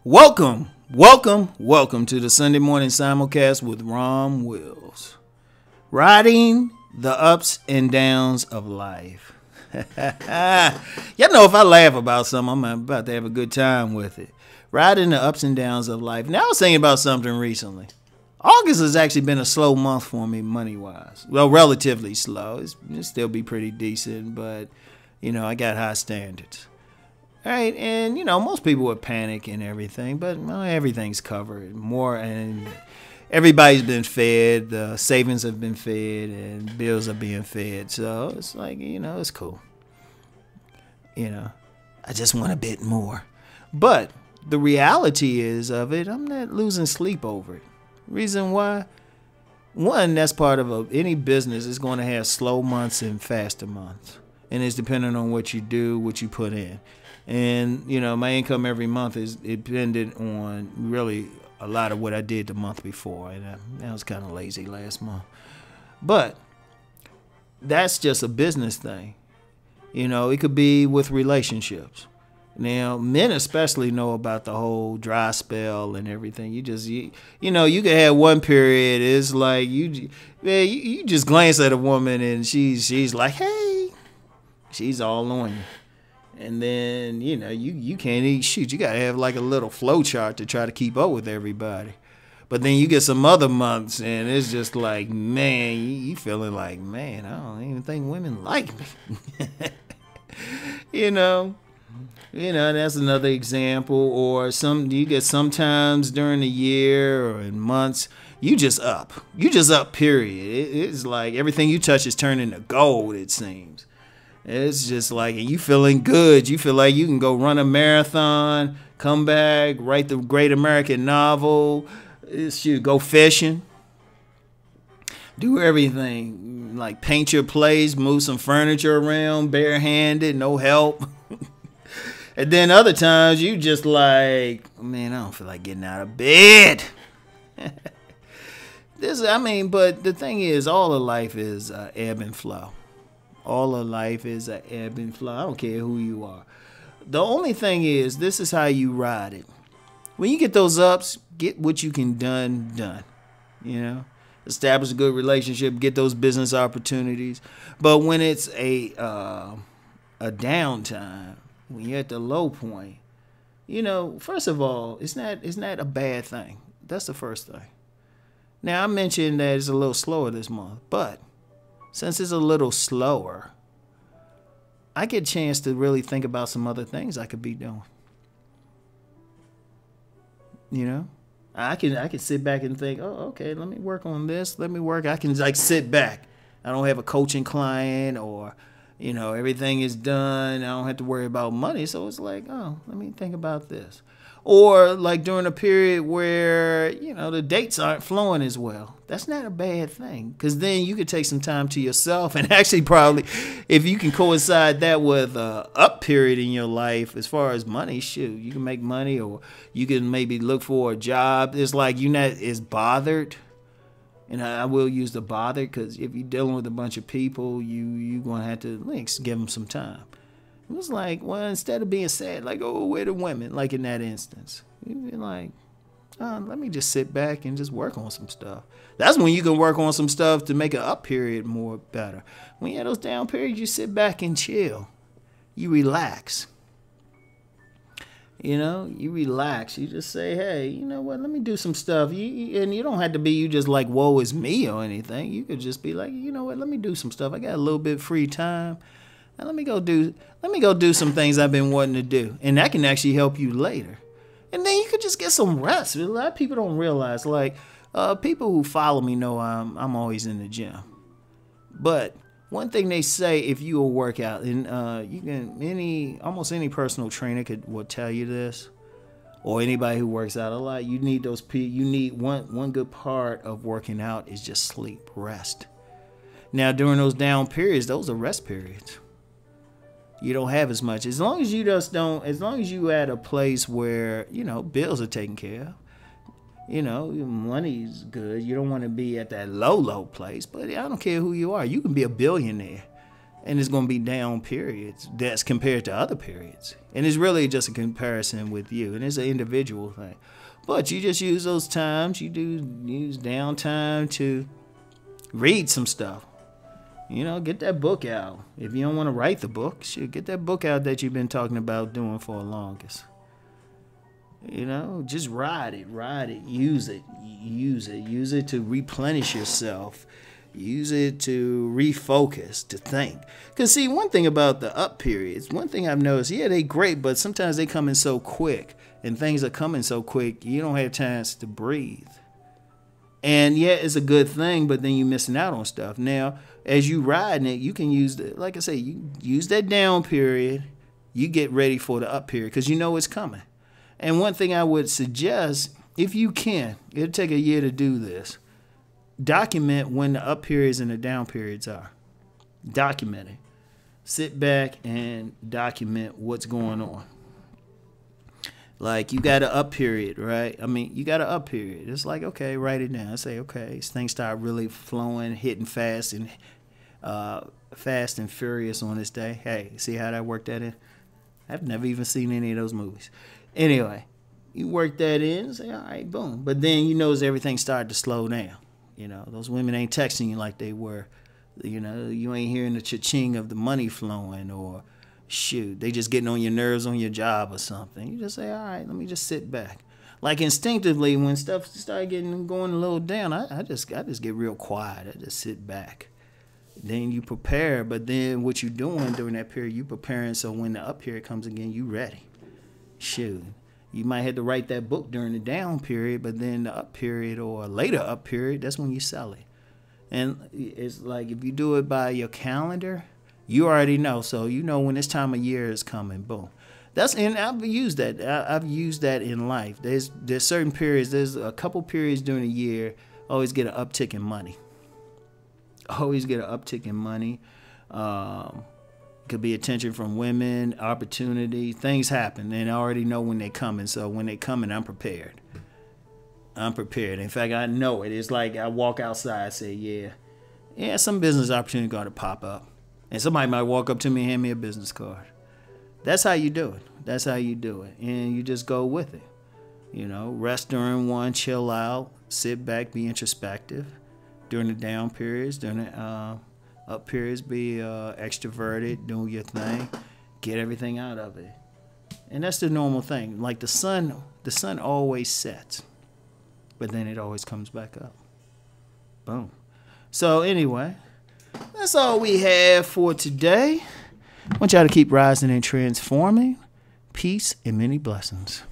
Welcome to the Sunday morning simulcast with Rom Wills. Riding the ups and downs of life. Y'all know if I laugh about something, I'm about to have a good time with it. Riding the ups and downs of life. Now I was thinking about something recently. August has actually been a slow month for me money-wise. Well, relatively slow. It'll still be pretty decent, but, I got high standards. Right, and most people would panic and everything, but everything's covered. And everybody's been fed, the savings have been fed, and bills are being fed. So it's like, it's cool. I just want a bit more. But the reality is of it, I'm not losing sleep over it. Reason why? One, that's part of any business is going to have slow months and faster months. And it's dependent on what you do, what you put in. And, my income every month is dependent on really a lot of what I did the month before. And I was kind of lazy last month. But that's just a business thing. It could be with relationships. Now, men especially know about the whole dry spell and everything. You could have one period. It's like you just glance at a woman and she's like, hey, she's all on you. And then, you can't eat shit. You got to have like a little flow chart to try to keep up with everybody. But then you get some other months and it's just like, man, you feeling like, man, I don't even think women like me. That's another example. Or you get sometimes during the year or in months, you just up. You just up, period. It's like everything you touch is turning to gold, it seems. It's just like, and you feeling good. You feel like you can go run a marathon, come back, write the great American novel, go fishing, do everything. Like paint your place, move some furniture around, barehanded, no help. And then other times you just like, man, I don't feel like getting out of bed. But the thing is, all of life is ebb and flow. All of life is an ebb and flow. I don't care who you are. The only thing is, this is how you ride it. When you get those ups, get what you can done. Establish a good relationship, get those business opportunities. But when it's a downtime, when you're at the low point, first of all, it's not a bad thing. That's the first thing. Now, I mentioned that it's a little slower this month, but since it's a little slower, I get a chance to really think about some other things I could be doing. I can sit back and think, oh, okay, let me work on this. I can sit back. I don't have a coaching client or, everything is done. I don't have to worry about money. So it's like, oh, let me think about this. Or like during a period where, the dates aren't flowing as well. That's not a bad thing, because then you could take some time to yourself and actually probably, if you can coincide that with a up period in your life as far as money, shoot, you can make money, or you can maybe look for a job. It's like you're not as bothered. And I will use the bothered, because if you're dealing with a bunch of people, you're going to have to give them some time. It was like, well, instead of being sad, like, oh, where the women, like in that instance, you'd be like, oh, let me just sit back and just work on some stuff. That's when you can work on some stuff to make an up period more better. When you have those down periods, you sit back and chill. You relax. You relax. You just say, hey, you know what, let me do some stuff. And you don't have to be you just like, woe is me or anything. You could just be like, you know what, let me do some stuff. I got a little bit of free time. And let me go do some things I've been wanting to do. And that can actually help you later. And then you could just get some rest. A lot of people don't realize, like, people who follow me know I'm always in the gym. But one thing they say, if you will work out, and almost any personal trainer will tell you this, or anybody who works out a lot, you need those people. You need one good part of working out is just sleep, rest. Now during those down periods, those are rest periods. You don't have as much. As long as you at a place where, bills are taken care of, money's good. You don't want to be at that low place. But I don't care who you are. You can be a billionaire. And it's going to be down periods that's compared to other periods. And it's really just a comparison with you. And it's an individual thing. But you just use those times. You do use downtime to read some stuff. You know, get that book out. If you don't want to write the book, shoot, get that book out that you've been talking about doing for the longest. You know, just ride it, use it to replenish yourself. Use it to refocus, to think. Because, see, one thing about the up periods, one thing I've noticed, yeah, they great, but sometimes they come in so quick, and things are coming so quick, you don't have chance to breathe. And, yeah, it's a good thing, but then you're missing out on stuff. Now, as you riding it, you can use, like I say, you use that down period, you get ready for the up period, because you know it's coming. And one thing I would suggest, if you can, it'll take a year to do this, document when the up periods and the down periods are. Document it. Sit back and document what's going on. Like, you got an up period, right? I mean, you got an up period. It's like, okay, write it down. Say, okay, things start really flowing, hitting fast and furious on this day. Hey, see how that worked that in? I've never even seen any of those movies. Anyway, you work that in and say, all right, boom. But then you notice everything started to slow down. You know, those women ain't texting you like they were. You know, you ain't hearing the cha-ching of the money flowing, or shoot, they just getting on your nerves on your job or something. You just say, all right, let me just sit back. Like instinctively, when stuff started going a little down, I just get real quiet. I just sit back. Then you prepare, but then what you doing during that period, you preparing so when the up period comes again, you ready. Shoot. You might have to write that book during the down period, but then the up period or later up period, that's when you sell it. And it's like if you do it by your calendar, you already know. So you know when this time of year is coming, boom. And I've used that. I've used that in life. There's certain periods. There's a couple periods during the year. Always get an uptick in money. Always get an uptick in money. Could be attention from women, opportunity, things happen, and I already know when they're coming. So when they're coming, I'm prepared. In fact, I know it. It's like I walk outside, say, yeah, some business opportunity got to pop up, and somebody might walk up to me and hand me a business card. That's how you do it. And you just go with it. You know, rest during one, chill out, sit back, be introspective during the down periods, during the up periods, be extroverted, do your thing, get everything out of it. And that's the normal thing. Like the sun always sets, but then it always comes back up. Boom. So anyway, that's all we have for today. I want y'all to keep rising and transforming. Peace and many blessings.